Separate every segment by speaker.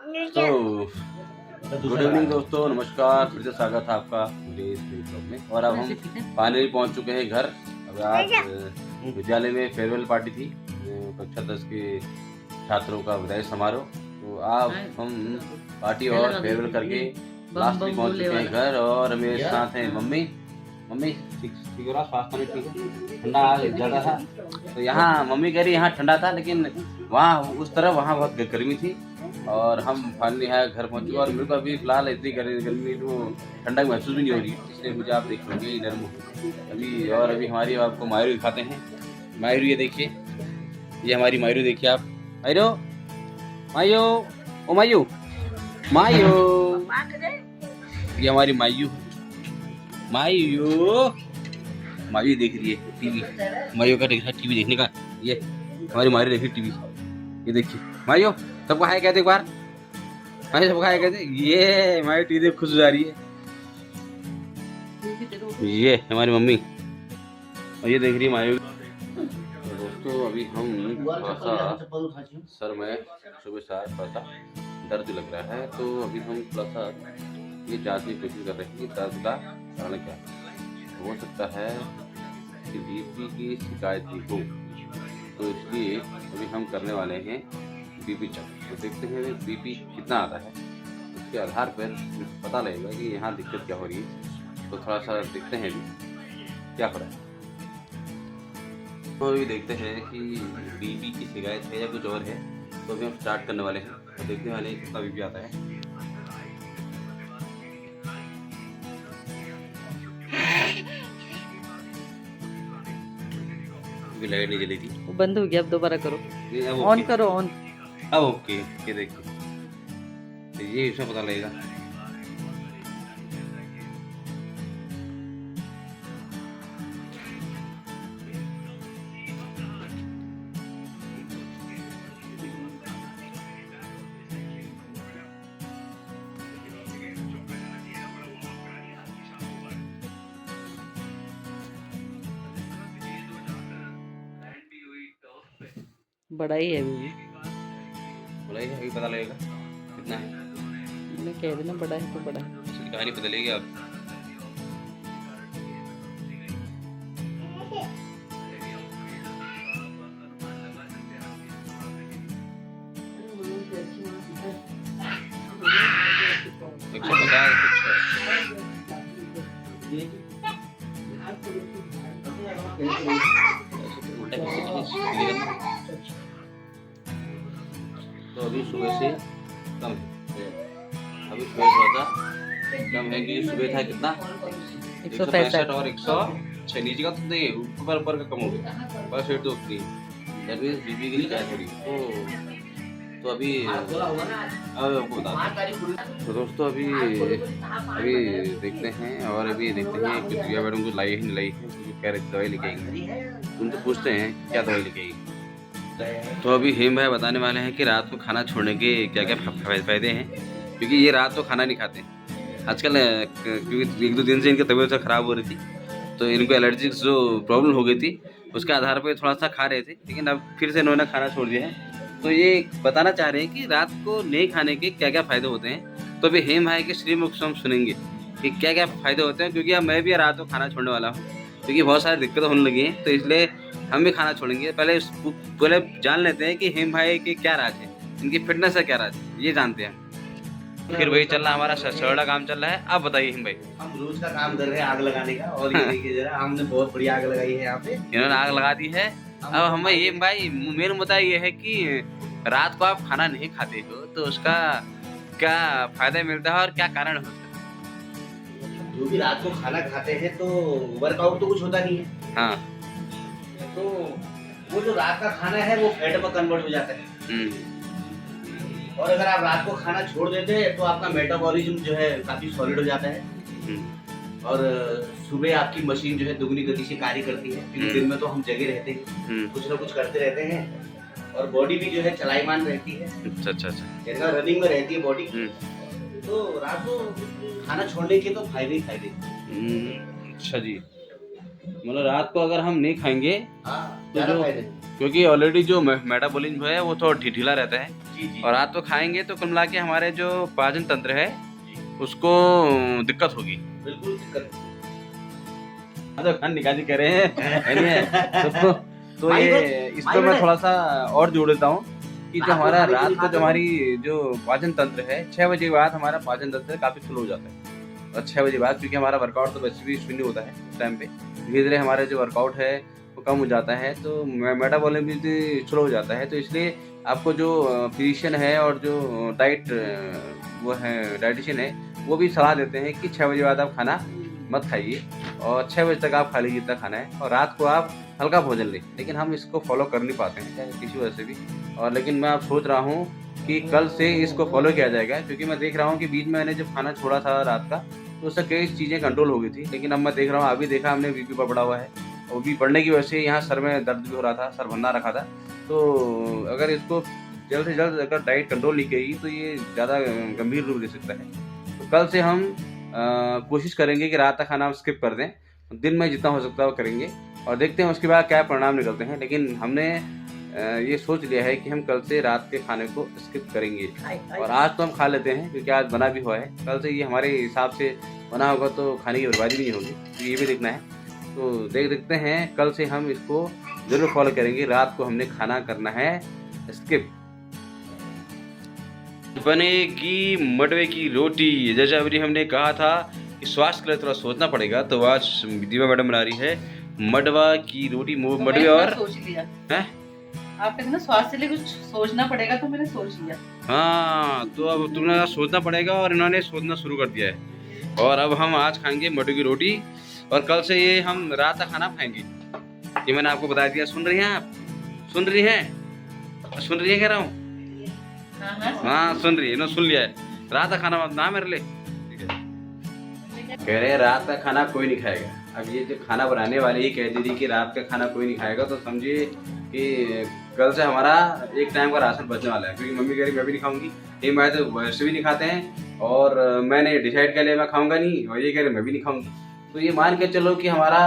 Speaker 1: तो good evening दोस्तों, नमस्कार। फिर से स्वागत है आपका मेरे इस ब्लॉग में। और अब हम फाइनली पहुंच चुके हैं घर। अब आज विद्यालय में फेयरवेल पार्टी थी, कक्षा 10 के छात्रों का विदाई समारोह। तो आज हम पार्टी और फेयरवेल करके लास्ट में पहुंच चुके हैं घर। और मेरे साथ हैं मम्मी। मम्मी ठीक हो रहा, स्वास्थ्य में ठीक है? ठंडा ज़्यादा था तो यहाँ मम्मी कह रही यहाँ ठंडा था, लेकिन वहाँ उस तरफ वहाँ बहुत गर्मी थी। और हम फाइनली यहाँ घर पहुँच चुके। और मेरे को अभी फिलहाल इतनी गर्मी तो ठंडा महसूस भी नहीं हो रही है, इसलिए मुझे आप देख लोगे नर्म अभी। और अभी हमारी आपको मायरू दिखाते हैं। मायरू ये देखिए, ये हमारी मायरू देखिए आप। मायरू, मायू, ओ मायू, मायू, ये हमारी मायू। मायू, मायू देख रही है टीवी। मायू का देखा टीवी देखने का। ये हमारी मायरू देखी टीवी। ये देखिए मायू, सबको हाय कहते एक बार। मायू सबको हाय कहते। ये मायू टीवी देख खुश हो जा रही है। ये हमारी मम्मी, और ये देख रही है मायू। दोस्तों अभी हम थोड़ा सा सर में सुबह से थोड़ा सा दर्द लग रहा है, तो अभी हम थोड़ा सा ये जांचने की कोशिश कर रहे हैं कि दर्द का कारण क्या हो सकता है। कि बीपी की शिकायत भी हो, तो इसलिए अभी हम करने वाले हैं बीपी चेक। तो देखते हैं बीपी कितना आता है, उसके आधार पर पता लगेगा कि यहाँ दिक्कत क्या हो रही है। तो थोड़ा सा देखते हैं अभी क्या हो रहा है। तो अभी देखते हैं कि बीपी की शिकायत है या कुछ और है। तो अभी हम स्टार्ट करने वाले हैं, तो देखने वाले हैं कितना बीपी आता है। लाइट नहीं जली थी,
Speaker 2: वो बंद हो गया। अब दोबारा करो, ऑन करो, ऑन।
Speaker 1: अब ओके, ये देखिए, तो ये इसमें पता लगेगा।
Speaker 2: बड़ा ही है अभी भी।
Speaker 1: बोला ही अभी पता लगेगा कितना है।
Speaker 2: मैंने कह देना बड़ा है तो बड़ा है।
Speaker 1: इसकी कहानी पता लगेगी आप। तो अभी सुबह से कम है, अभी सुबह थोड़ा सा कम है कि सुबह था कितना 165 और 106 नीचे का, तो नहीं ऊपर का कम हो गया। बस वेट तो उतनी बीबी के लिए क्या थोड़ी तो अभी आपको बता। तो दोस्तों अभी देखते हैं। और अभी देखते हैं कि दिव्या मैडम को लाई है नहीं लाई है, कह रहे दवाई लेके आएंगे। उनसे पूछते हैं क्या दवाई लेके आएगी। तो अभी हेम भाई बताने वाले हैं कि रात को खाना छोड़ने के क्या क्या फायदे हैं, क्योंकि ये रात को खाना नहीं खाते आजकल। क्योंकि 1-2 दिन से इनकी तबीयत ख़राब हो रही थी, तो इनको एलर्जी जो प्रॉब्लम हो गई थी उसके आधार पर थोड़ा सा खा रहे थे, लेकिन अब फिर से इन्होंने खाना छोड़ दिया है। तो ये बताना चाह रहे हैं कि रात को नहीं खाने के क्या क्या फ़ायदे होते हैं। तो अभी हेम भाई के श्रीमुख से हम सुनेंगे कि क्या क्या फ़ायदे होते हैं, क्योंकि अब मैं भी रात को खाना छोड़ने वाला हूँ, क्योंकि बहुत सारी दिक्कतें होने लगी हैं। तो इसलिए हम भी खाना छोड़ेंगे। पहले जान लेते हैं कि हेम भाई के क्या राज है, इनकी फिटनेस का क्या राज है, ये जानते हैं। फिर वही चल रहा हमारा सड़ा काम चल रहा है। आप बताइए हेम भाई।
Speaker 3: हम रोज का काम कर रहे हैं आग लगाने का। और ये देखिए जरा, हमने बहुत बड़ी आग लगाई है यहाँ पे।
Speaker 1: इन्होंने आग लगा दी है। अब हमें ये भाई मेन मुद्दा ये है कि रात को आप खाना नहीं खाते हो, तो उसका क्या फायदा मिलता है और क्या कारण होता है।
Speaker 3: जो भी रात को खाना खाते हैं तो वर्कआउट तो कुछ होता नहीं है।
Speaker 1: हाँ,
Speaker 3: तो वो जो रात का खाना है वो फैट में कन्वर्ट हो जाता है। और अगर आप रात को खाना छोड़ देते हैं तो आपका मेटाबॉलिज्म जो है काफी सॉलिड हो जाता है। और सुबह आपकी मशीन जो है दुगनी गति से कार्य करती है, क्योंकि दिन में तो हम जगे रहते हैं, कुछ ना कुछ करते रहते हैं। और बॉडी भी जो है चलायमान रहती है।
Speaker 1: अच्छा।
Speaker 3: जैसा रनिंग में रहती है बॉडी। तो रात को खाना छोड़ने के तो फायदे ही फायदे।
Speaker 1: अच्छा जी, मतलब रात को अगर हम नहीं खाएंगे
Speaker 3: हाँ,
Speaker 1: तो जो
Speaker 3: फायदे
Speaker 1: क्योंकि ऑलरेडी जो मेटाबॉलिज्म है वो थोड़ा ढीला रहता है
Speaker 3: जी जी।
Speaker 1: और रात को खाएंगे तो कुल मिला के हमारे जो पाचन तंत्र है उसको दिक्कत होगी।
Speaker 3: बिल्कुल दिक्कत।
Speaker 1: तो खान निकाली कह रहे हैं तो
Speaker 3: माई
Speaker 1: ये
Speaker 3: बहन,
Speaker 1: इस
Speaker 3: माई
Speaker 1: पर मैं
Speaker 3: बहन।
Speaker 1: थोड़ा सा और जोड़ देता हूँ कि जो
Speaker 3: रात को
Speaker 1: हमारा
Speaker 3: खाने के
Speaker 1: रात
Speaker 3: लिए
Speaker 1: को
Speaker 3: खाते
Speaker 1: जो
Speaker 3: हो?
Speaker 1: हमारी जो पाचन तंत्र है 6 बजे के बाद हमारा पाचन तंत्र काफी स्लो हो जाता है और 6 बजे बाद क्योंकि हमारा वर्कआउट तो वैसे भी शून्य होता है उस टाइम पे धीरे धीरे हमारे जो वर्कआउट है वो कम हो जाता है तो मेटाबॉलिज्म भी स्लो हो जाता है। तो इसलिए आपको जो फिजिशियन है और जो डाइट वो है डाइटिशियन है वो भी सलाह देते हैं कि 6 बजे बाद आप खाना मत खाइए और 6 बजे तक आप खा लीजिए जितना खाना है और रात को आप हल्का भोजन लें। लेकिन हम इसको फॉलो कर नहीं पाते हैं चाहे किसी वजह से भी और लेकिन मैं अब सोच रहा हूँ कि कल से इसको फॉलो किया जाएगा क्योंकि मैं देख रहा हूँ कि बीच में मैंने जब खाना छोड़ा था रात का तो उससे कई चीज़ें कंट्रोल हो गई थी। लेकिन अब मैं देख रहा हूँ अभी देखा हमने बीपी बढ़ा हुआ है और भी बढ़ने की वजह से यहाँ सर में दर्द भी हो रहा था, सर भन्ना रखा था। तो अगर इसको जल्द से जल्द अगर डाइट कंट्रोल नहीं करेगी तो ये ज़्यादा गंभीर रूप ले सकता है। तो कल से हम कोशिश करेंगे कि रात का खाना हम स्किप कर दें, दिन में जितना हो सकता है वो करेंगे और देखते हैं उसके बाद क्या परिणाम निकलते हैं। लेकिन हमने ये सोच लिया है कि हम कल से रात के खाने को स्किप करेंगे और आज तो हम खा लेते हैं क्योंकि आज बना भी हुआ है। कल से ये हमारे हिसाब से बना होगा तो खाने की बर्बादी नहीं होगी तो ये भी देखना है। तो देखते हैं कल से हम इसको ज़रूर फॉलो करेंगे। रात को हमने खाना करना है स्किप। बनेगी मडवे की रोटी। जैसा अभी हमने कहा था कि स्वास्थ्य के लिए थोड़ा सोचना पड़ेगा तो आज दीवा मैडम बना रही है मडवा की रोटी। मडवे और
Speaker 2: सोच लिया
Speaker 1: है
Speaker 2: आप कहते ना स्वास्थ्य के लिए कुछ सोचना पड़ेगा तो मैंने सोच लिया।
Speaker 1: हाँ तो अब तुमने सोचना पड़ेगा और इन्होंने सोचना शुरू कर दिया है। और अब हम आज खाएंगे मडवे की रोटी और कल से ये हम रात का खाना खाएंगे। ये मैंने आपको बता दिया। सुन रही हैं आप? सुन रही हैं? सुन रही है कह रहा हूँ? हाँ सुन रही है ना, सुन लिया है। रात का खाना मत ना मेरे लिए कह रहे हैं रात का खाना कोई नहीं खाएगा। अब ये जो खाना बनाने वाले ही कह दे रही कि रात का खाना कोई नहीं खाएगा तो समझिए कि कल से हमारा एक टाइम का राशन बचने वाला है। क्योंकि मम्मी कह रही मैं भी नहीं खाऊंगी, ये मैं तो वैसे भी नहीं खाते हैं और मैंने डिसाइड कर लिया मैं खाऊंगा नहीं और ये कह रहे मैं भी नहीं खाऊंगी। तो ये मान के चलो कि हमारा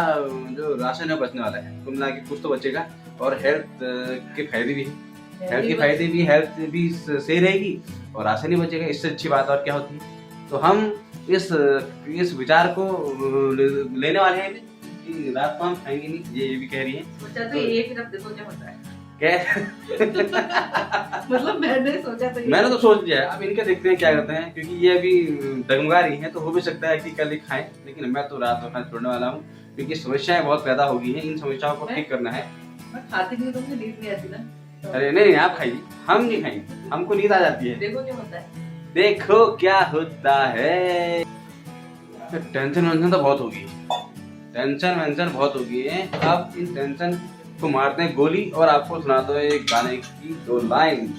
Speaker 1: जो राशन है बचने वाला है। कुल मिला के कुछ तो बचेगा और हेल्थ के फायदे भी हैं। हेल्थ भी सही रहेगी और राशन ही बचेगा। इससे अच्छी बात और क्या होती है। तो हम इस विचार को लेने वाले हैं कि रात को हम खाएंगे नहीं। ये भी कह रही है
Speaker 2: सोचा तो ये फिर अब देखो क्या होता है।
Speaker 1: क्या
Speaker 2: मतलब मैंने सोचा तो
Speaker 1: मैंने तो सोच लिया है। अब इनके देखते हैं क्या करते हैं क्योंकि ये अभी डगमगा रही हैं तो हो भी सकता है कि कल ही खाएं। लेकिन मैं तो रात को खाना छोड़ने वाला हूँ क्योंकि समस्याएं बहुत पैदा हो गई हैं। इन समस्याओं को ठीक करना है।
Speaker 2: मैं खाती नहीं हूँ तो मुझे नींद नहीं आती ना।
Speaker 1: अरे नहीं आप खाइए, हम नहीं खाएंगे, हमको नींद आ जाती है।
Speaker 2: देखो क्या होता है।
Speaker 1: देखो क्या होता है। टेंशन वेंशन तो बहुत होगी, टेंशन वेंशन बहुत होगी है। अब इन टेंशन को मारते हैं गोली और आपको सुनाता हूँ एक गाने की 2 लाइन।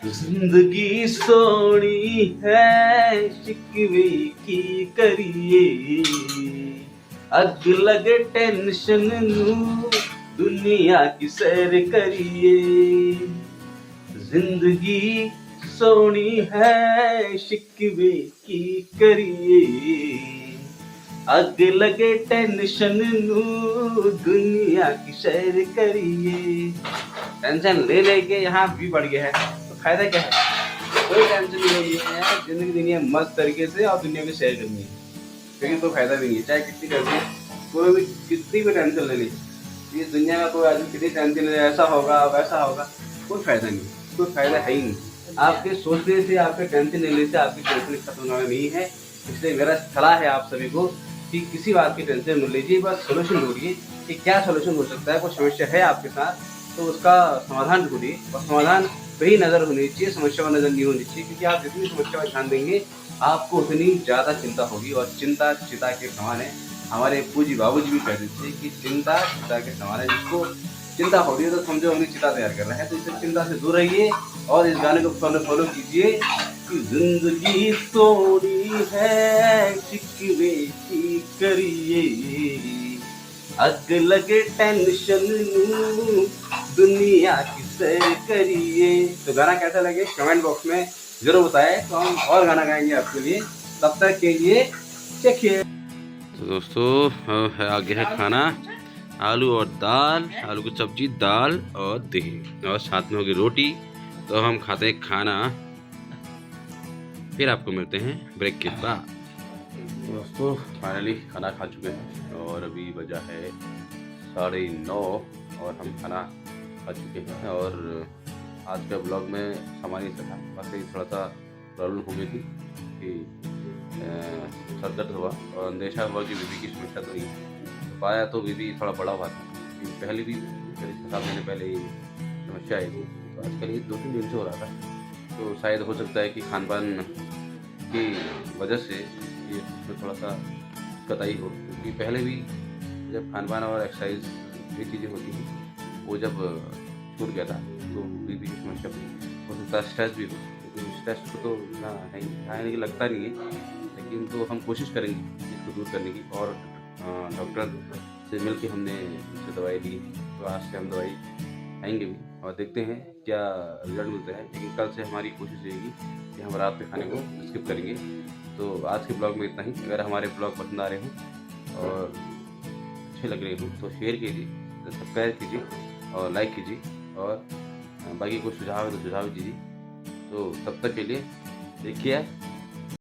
Speaker 1: जिंदगी सोनी है शिकवे की करिए, अग लगे टेंशन नू दुनिया की सैर करिए। जिंदगी सोनी है शिकवे की करिए, अग लगे टेंशन नू दुनिया की सैर करिए। टेंशन ले लेके यहाँ भी बढ़ गया है तो फायदा क्या है? कोई टेंशन नहीं है। जिंदगी दुनिया मस्त तरीके से और दुनिया में सैर करनी है क्योंकि कोई फायदा नहीं है। चाहे कितनी करनी कोई भी कितनी भी टेंशन ले ली इस दुनिया में, कोई आदमी कितनी टेंशन ले ऐसा होगा वैसा होगा, कोई फायदा नहीं, कोई फायदा है ही नहीं। आपके सोचने से आपके टेंशन लेने से आपकी टेंशन खत्म होना नहीं है। इसलिए मेरा सलाह है आप सभी को कि किसी बात की टेंशन न लीजिए, बस सोल्यूशन ढूंढिए कि क्या सोल्यूशन हो सकता है। कोई समस्या है आपके साथ तो उसका समाधान ढूंढिए और समाधान पे ही नज़र होनी चाहिए, समस्या पर नज़र नहीं होनी चाहिए। क्योंकि आप जितनी समस्या पर ध्यान देंगे आपको उतनी ज़्यादा चिंता होगी और चिंता चिता के समान है। हमारे पूजी बाबूजी भी कहते थे कि चिंता चिता के समान है। जिसको चिंता हो रही है तो समझो हमने चिता तैयार कर रहा है। तो इससे चिंता से दूर रहिए और इस गाने को फॉलो कीजिए कि जिंदगी सोनी है शिकवे की करिए, अग लगे टेंशन नू दुनिया की सैर करिए। तो गाना कैसा लगे कमेंट बॉक्स में जरूर बताएं। तो हम और गाना गाएंगे आपके लिए, तब तक के लिए चखिए। तो दोस्तों आ गया है खाना आलू और दाल, आलू की सब्जी, दाल और दही और साथ में होगी रोटी। तो हम खाते हैं खाना, फिर आपको मिलते हैं ब्रेक के बाद। दोस्तों फाइनली खाना खा चुके हैं और अभी बजा है 9:30 और हम खाना खा चुके हैं। और आज का ब्लॉग में सामान्य सा था, बाकी थोड़ा सा प्रॉब्लम हो गई थी कि सर दर्द हुआ और अंदेशा हुआ कि बीबी की समस्या तो नहीं पाया, तो बीबी थोड़ा बड़ा हुआ था कि पहले भी 7 महीने पहले ही समस्या आई थी। तो आजकल ये 2-3 दिन से हो रहा था, तो शायद हो सकता है कि खान पान की वजह से ये थोड़ा सा कतई हो, क्योंकि पहले भी जब खान पान और एक्सरसाइज ये चीज़ें होती हैं वो जब छूट गया था तो बीबी की समस्या हो सकता है स्ट्रेस भी हो। क्योंकि स्ट्रेस को तो ना है कि लगता नहीं है, लेकिन तो हम कोशिश करेंगे इसको दूर करने की। और डॉक्टर से मिल के हमने उससे दवाई ली, तो आज से हम दवाई खाएंगे भी और देखते हैं क्या रिजल्ट मिलता है। लेकिन कल से हमारी कोशिश रहेगी कि हम रात के खाने को स्किप करेंगे। तो आज के ब्लॉग में इतना ही। अगर हमारे ब्लॉग पसंद आ रहे हों और अच्छे लग रहे हों तो शेयर कीजिए, सब्सक्राइब कीजिए और लाइक कीजिए, और बाकी कोई सुझाव है तो सुझाव दीजिए। तो तब तक के लिए देखिए।